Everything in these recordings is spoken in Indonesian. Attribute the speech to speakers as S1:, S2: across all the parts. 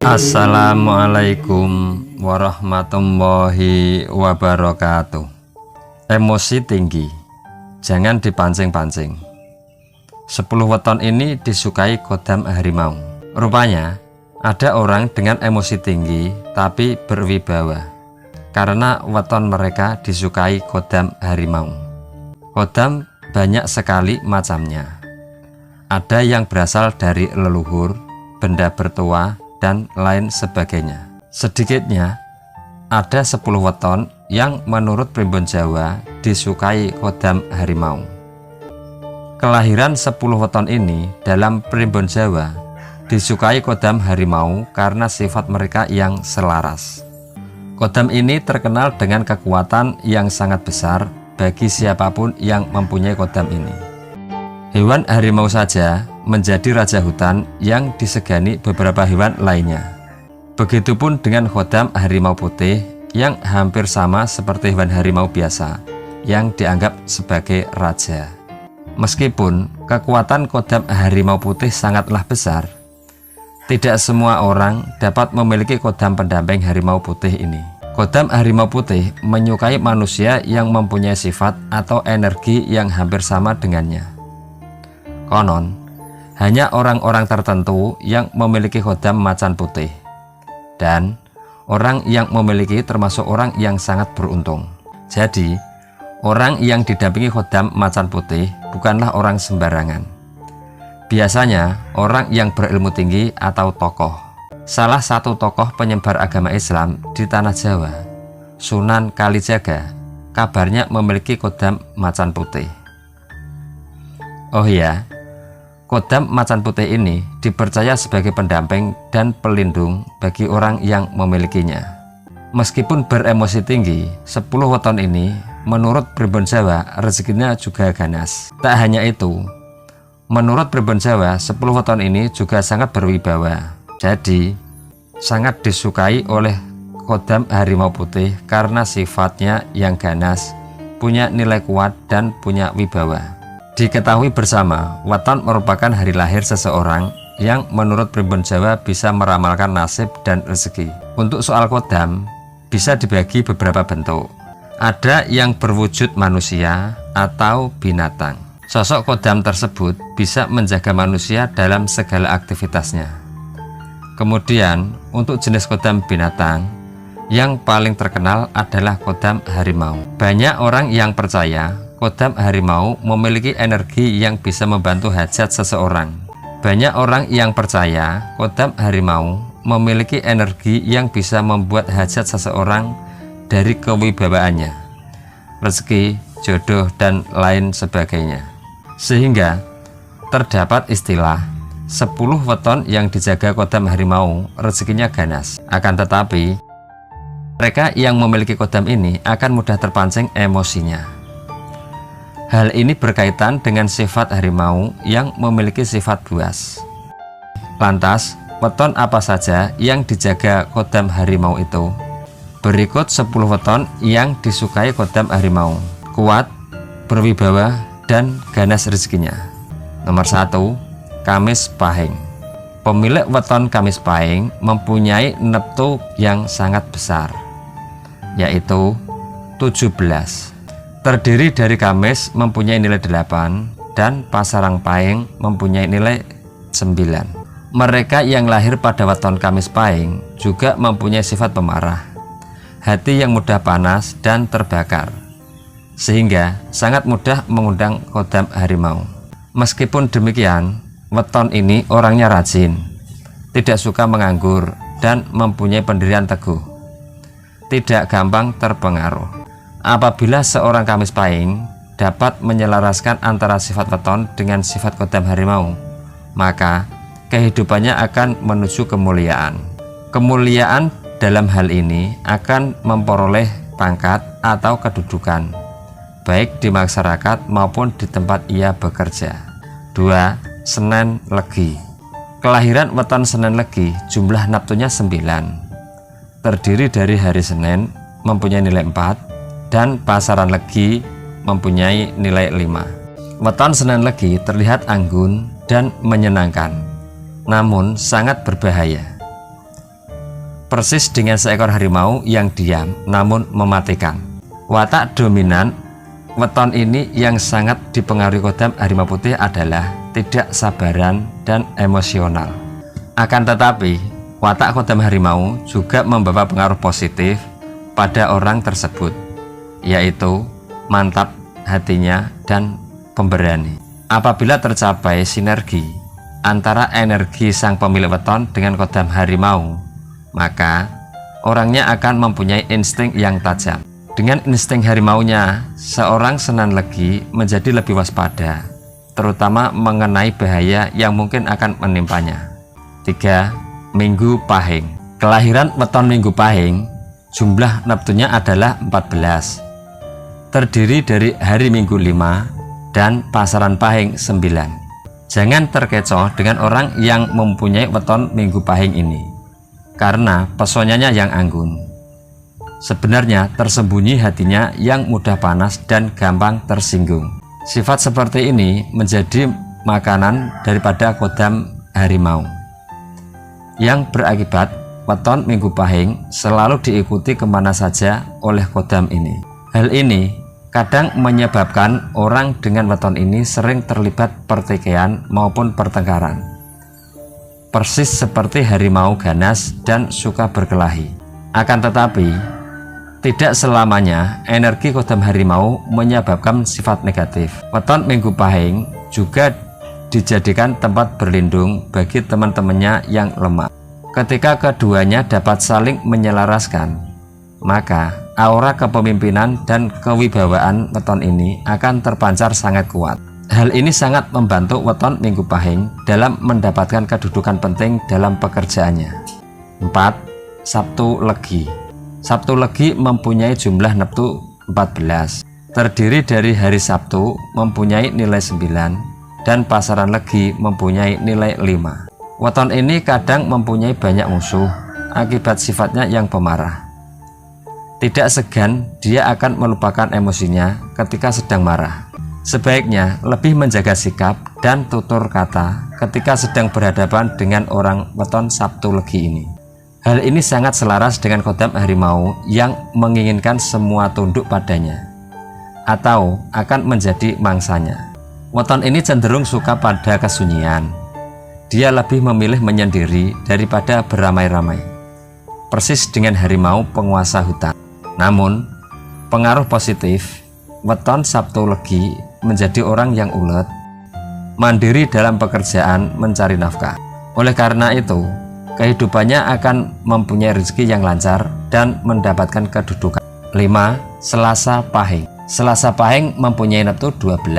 S1: Assalamualaikum warahmatullahi wabarakatuh. Emosi tinggi, jangan dipancing-pancing. 10 weton ini disukai Kodam harimau. Rupanya ada orang dengan emosi tinggi tapi berwibawa karena weton mereka disukai Kodam harimau. Kodam banyak sekali macamnya. Ada yang berasal dari leluhur, benda bertuah, dan lain sebagainya. Sedikitnya ada 10 weton yang menurut Primbon Jawa disukai Kodam harimau. Kelahiran 10 weton ini dalam Primbon Jawa disukai Kodam harimau karena sifat mereka yang selaras. Kodam ini terkenal dengan kekuatan yang sangat besar bagi siapapun yang mempunyai kodam ini. Hewan harimau saja menjadi raja hutan yang disegani beberapa hewan lainnya. Begitupun dengan Kodam harimau putih yang hampir sama seperti hewan harimau biasa yang dianggap sebagai raja. Meskipun kekuatan Kodam harimau putih sangatlah besar, tidak semua orang dapat memiliki kodam pendamping harimau putih ini. Kodam harimau putih menyukai manusia yang mempunyai sifat atau energi yang hampir sama dengannya. Konon, hanya orang-orang tertentu yang memiliki kodam macan putih, dan orang yang memiliki termasuk orang yang sangat beruntung. Jadi, orang yang didampingi kodam macan putih bukanlah orang sembarangan. Biasanya orang yang berilmu tinggi atau tokoh. Salah satu tokoh penyebar agama Islam di tanah Jawa, Sunan Kalijaga, kabarnya memiliki kodam macan putih. Oh iya, kodam macan putih ini dipercaya sebagai pendamping dan pelindung bagi orang yang memilikinya. Meskipun beremosi tinggi, 10 weton ini menurut Primbon Jawa rezekinya juga ganas. Tak hanya itu, menurut Primbon Jawa 10 weton ini juga sangat berwibawa. Jadi sangat disukai oleh Kodam harimau putih karena sifatnya yang ganas, punya nilai kuat dan punya wibawa. Diketahui bersama, weton merupakan hari lahir seseorang yang menurut Primbon Jawa bisa meramalkan nasib dan rezeki. Untuk soal kodam bisa dibagi beberapa bentuk. Ada yang berwujud manusia atau binatang. Sosok kodam tersebut bisa menjaga manusia dalam segala aktivitasnya. Kemudian untuk jenis kodam binatang, yang paling terkenal adalah Kodam harimau. Banyak orang yang percaya Kodam harimau memiliki energi yang bisa membantu hajat seseorang. Banyak orang yang percaya Kodam harimau memiliki energi yang bisa membuat hajat seseorang dari kewibawaannya, rezeki, jodoh, dan lain sebagainya. Sehingga terdapat istilah 10 weton yang dijaga Kodam harimau rezekinya ganas. Akan tetapi mereka yang memiliki kodam ini akan mudah terpancing emosinya. Hal ini berkaitan dengan sifat harimau yang memiliki sifat buas. Lantas, weton apa saja yang dijaga Kodam harimau itu? Berikut 10 weton yang disukai Kodam harimau: kuat, berwibawa, dan ganas rezekinya. Nomor 1, Kamis Pahing. Pemilik weton Kamis Pahing mempunyai neptu yang sangat besar, yaitu 17. Terdiri dari Kamis mempunyai nilai 8 dan Pasarang Pahing mempunyai nilai 9. Mereka yang lahir pada weton Kamis Pahing juga mempunyai sifat pemarah, hati yang mudah panas dan terbakar, sehingga sangat mudah mengundang Kodam harimau. Meskipun demikian, weton ini orangnya rajin, tidak suka menganggur, dan mempunyai pendirian teguh, tidak gampang terpengaruh. Apabila seorang Kamis Pahing dapat menyelaraskan antara sifat weton dengan sifat Kodam harimau, maka kehidupannya akan menuju kemuliaan. Kemuliaan dalam hal ini akan memperoleh pangkat atau kedudukan, baik di masyarakat maupun di tempat ia bekerja. 2. Senen Legi. Kelahiran weton Senen Legi jumlah neptunya 9. Terdiri dari hari Senin mempunyai nilai 4 dan Pasaran Legi mempunyai nilai 5. Weton Senen Legi terlihat anggun dan menyenangkan, namun sangat berbahaya. persis dengan seekor harimau yang diam namun mematikan. Watak dominan weton ini yang sangat dipengaruhi kodam harimau putih adalah tidak sabaran dan emosional. Akan tetapi, watak kodam harimau juga membawa pengaruh positif pada orang tersebut, yaitu mantap hatinya dan pemberani. Apabila tercapai sinergi antara energi sang pemilik weton dengan kodam harimau, maka orangnya akan mempunyai insting yang tajam. Dengan insting harimaunya, seorang Senan Legi menjadi lebih waspada, terutama mengenai bahaya yang mungkin akan menimpanya. 3. Minggu Pahing. Kelahiran weton Minggu Pahing, jumlah neptunya adalah 14. Terdiri dari hari Minggu 5 dan pasaran Pahing 9. Jangan terkecoh dengan orang yang mempunyai weton Minggu Pahing ini, karena pesonanya yang anggun. Sebenarnya tersembunyi hatinya yang mudah panas dan gampang tersinggung. Sifat seperti ini menjadi makanan daripada kodam harimau, yang berakibat weton Minggu Pahing selalu diikuti kemana saja oleh kodam ini. Hal ini kadang menyebabkan orang dengan weton ini sering terlibat pertikaian maupun pertengkaran, persis seperti harimau ganas dan suka berkelahi. Akan tetapi, tidak selamanya energi kodam harimau menyebabkan sifat negatif. Weton Minggu Pahing juga dijadikan tempat berlindung bagi teman-temannya yang lemah. Ketika keduanya dapat saling menyelaraskan, maka aura kepemimpinan dan kewibawaan weton ini akan terpancar sangat kuat. Hal ini sangat membantu weton Minggu Pahing dalam mendapatkan kedudukan penting dalam pekerjaannya. 4. Sabtu Legi. Sabtu Legi mempunyai jumlah neptu 14. Terdiri dari hari Sabtu mempunyai nilai 9 dan pasaran Legi mempunyai nilai 5. Weton ini kadang mempunyai banyak musuh akibat sifatnya yang pemarah. Tidak segan dia akan melupakan emosinya ketika sedang marah. Sebaiknya lebih menjaga sikap dan tutur kata ketika sedang berhadapan dengan orang weton Sabtu Legi ini. Hal ini sangat selaras dengan kodam harimau yang menginginkan semua tunduk padanya atau akan menjadi mangsanya. Weton ini cenderung suka pada kesunyian. Dia lebih memilih menyendiri daripada beramai-ramai, persis dengan harimau penguasa hutan. Namun, pengaruh positif weton Sabtu Legi menjadi orang yang ulet, mandiri dalam pekerjaan mencari nafkah. Oleh karena itu, kehidupannya akan mempunyai rezeki yang lancar dan mendapatkan kedudukan. 5. Selasa Pahing. Selasa Pahing mempunyai neptu 12.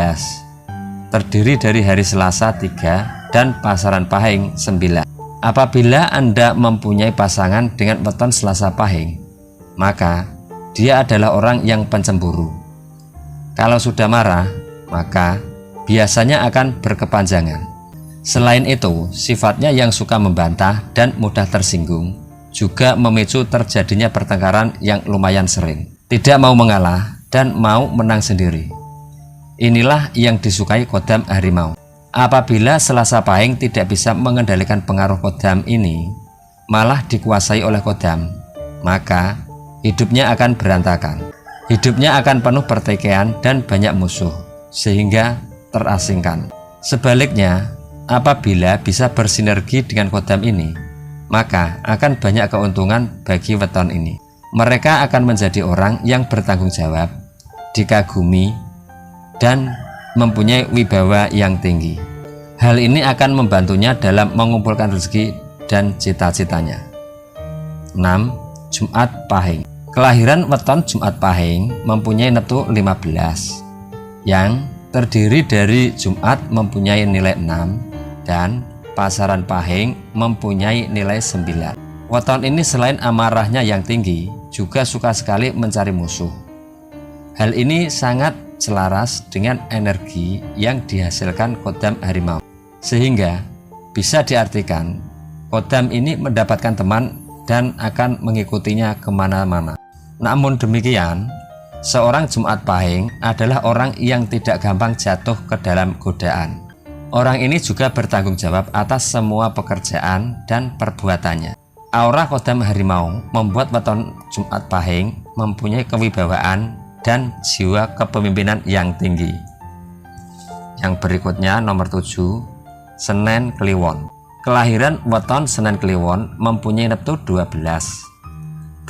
S1: Terdiri dari hari Selasa 3 dan pasaran Pahing 9. Apabila Anda mempunyai pasangan dengan weton Selasa Pahing, maka dia adalah orang yang pencemburu. Kalau sudah marah, maka biasanya akan berkepanjangan. Selain itu, sifatnya yang suka membantah dan mudah tersinggung juga memicu terjadinya pertengkaran yang lumayan sering. Tidak mau mengalah dan mau menang sendiri. Inilah yang disukai kodam harimau. Apabila Selasa Pahing tidak bisa mengendalikan pengaruh kodam ini, malah dikuasai oleh kodam, maka hidupnya akan berantakan. Hidupnya akan penuh pertikaian dan banyak musuh, sehingga terasingkan. Sebaliknya, apabila bisa bersinergi dengan kodam ini, maka akan banyak keuntungan bagi weton ini. Mereka akan menjadi orang yang bertanggung jawab, dikagumi, dan mempunyai wibawa yang tinggi. Hal ini akan membantunya dalam mengumpulkan rezeki dan cita-citanya. 6. Jumat Pahing. Kelahiran weton Jumat Pahing mempunyai neptu 15, yang terdiri dari Jumat mempunyai nilai 6 dan pasaran Pahing mempunyai nilai 9. Weton ini selain amarahnya yang tinggi, juga suka sekali mencari musuh. Hal ini sangat selaras dengan energi yang dihasilkan kodam harimau, sehingga bisa diartikan kodam ini mendapatkan teman dan akan mengikutinya kemana-mana. Namun demikian, seorang Jumat Pahing adalah orang yang tidak gampang jatuh ke dalam godaan. Orang ini juga bertanggung jawab atas semua pekerjaan dan perbuatannya. Aura kodam harimau membuat weton Jumat Pahing mempunyai kewibawaan dan jiwa kepemimpinan yang tinggi. Yang berikutnya nomor 7, Senen Kliwon. Kelahiran weton Senen Kliwon mempunyai neptu 12.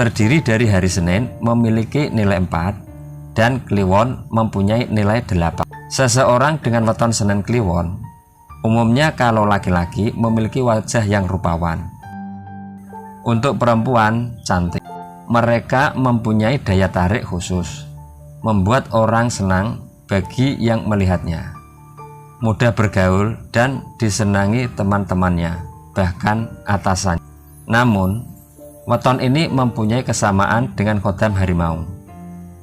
S1: Terdiri dari hari Senin memiliki nilai 4 dan Kliwon mempunyai nilai 8. Seseorang dengan weton Senen Kliwon umumnya kalau laki-laki memiliki wajah yang rupawan. Untuk perempuan cantik, mereka mempunyai daya tarik khusus, membuat orang senang bagi yang melihatnya, mudah bergaul dan disenangi teman-temannya, bahkan atasannya. Namun, weton ini mempunyai kesamaan dengan kodam harimau,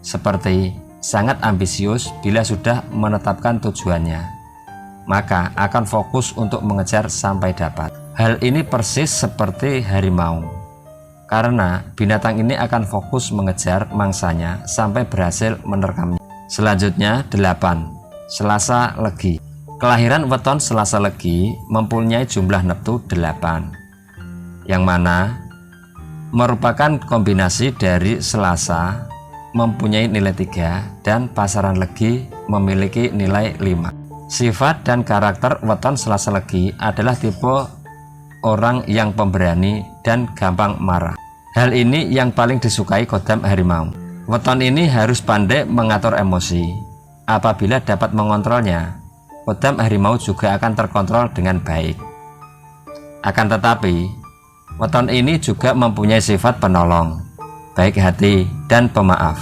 S1: seperti sangat ambisius bila sudah menetapkan tujuannya, maka akan fokus untuk mengejar sampai dapat. Hal ini persis seperti harimau, karena binatang ini akan fokus mengejar mangsanya sampai berhasil menerkamnya. Selanjutnya 8. Selasa Legi. Kelahiran weton Selasa Legi mempunyai jumlah neptu 8, yang mana merupakan kombinasi dari Selasa mempunyai nilai 3 dan pasaran Legi memiliki nilai 5. Sifat dan karakter weton Selasa Legi adalah tipe orang yang pemberani dan gampang marah. Hal ini yang paling disukai kodam harimau. Weton ini harus pandai mengatur emosi. Apabila dapat mengontrolnya, kodam harimau juga akan terkontrol dengan baik. Akan tetapi, weton ini juga mempunyai sifat penolong, baik hati dan pemaaf.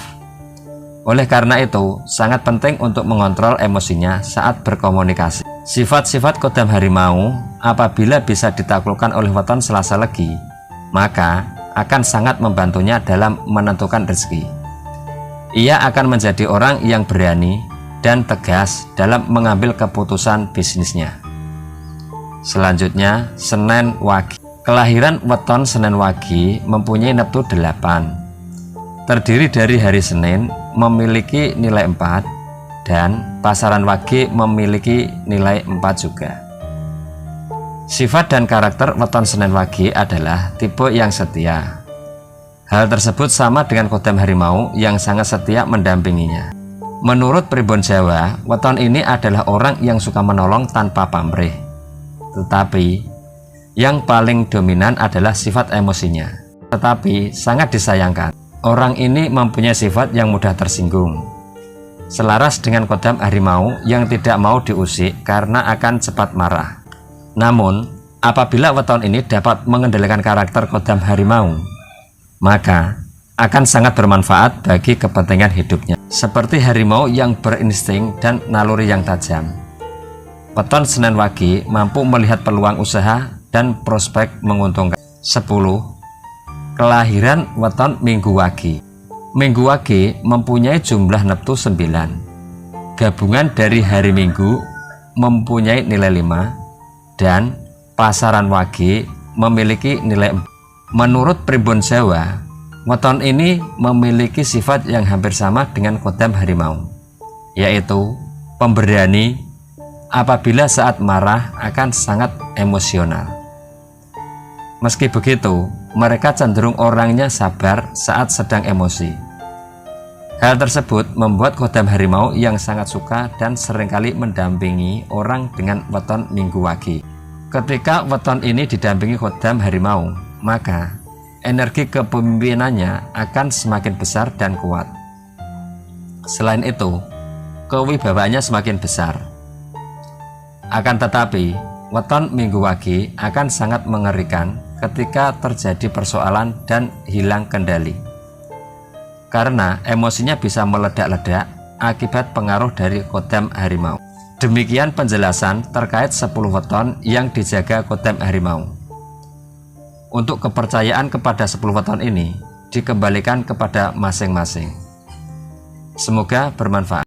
S1: Oleh karena itu, sangat penting untuk mengontrol emosinya saat berkomunikasi. Sifat-sifat kodam harimau apabila bisa ditaklukkan oleh weton Selasa Legi, maka akan sangat membantunya dalam menentukan rezeki. Ia akan menjadi orang yang berani dan tegas dalam mengambil keputusan bisnisnya. Selanjutnya, Senen Wage. Kelahiran weton Senen Wage mempunyai neptu 8. Terdiri dari hari Senin memiliki nilai 4 dan pasaran Wage memiliki nilai 4 juga. Sifat dan karakter weton Senen Wage adalah tipe yang setia. Hal tersebut sama dengan kodam harimau yang sangat setia mendampinginya. Menurut Pribon Jawa, weton ini adalah orang yang suka menolong tanpa pamrih. Tetapi yang paling dominan adalah sifat emosinya. Tetapi sangat disayangkan, orang ini mempunyai sifat yang mudah tersinggung, selaras dengan kodam harimau yang tidak mau diusik karena akan cepat marah. Namun, apabila weton ini dapat mengendalikan karakter kodam harimau, maka akan sangat bermanfaat bagi kepentingan hidupnya. Seperti harimau yang berinsting dan naluri yang tajam, weton Senen Wage mampu melihat peluang usaha dan prospek menguntungkan. 10. Kelahiran weton Minggu Wage. Minggu Wage mempunyai jumlah neptu 9. Gabungan dari hari Minggu mempunyai nilai 5 dan pasaran Wage memiliki nilai 4. Menurut Pribon Jawa, weton ini memiliki sifat yang hampir sama dengan kodam harimau, yaitu pemberani. Apabila saat marah akan sangat emosional. Meski begitu, mereka cenderung orangnya sabar saat sedang emosi. Hal tersebut membuat kodam harimau yang sangat suka dan seringkali mendampingi orang dengan weton Minggu Wage. Ketika weton ini didampingi kodam harimau, maka energi kepemimpinannya akan semakin besar dan kuat. Selain itu, kewibawaannya semakin besar. Akan tetapi, weton Minggu Wage akan sangat mengerikan ketika terjadi persoalan dan hilang kendali, karena emosinya bisa meledak-ledak akibat pengaruh dari kodam harimau. Demikian penjelasan terkait 10 weton yang dijaga kodam harimau. Untuk kepercayaan kepada 10 weton ini dikembalikan kepada masing-masing. Semoga bermanfaat.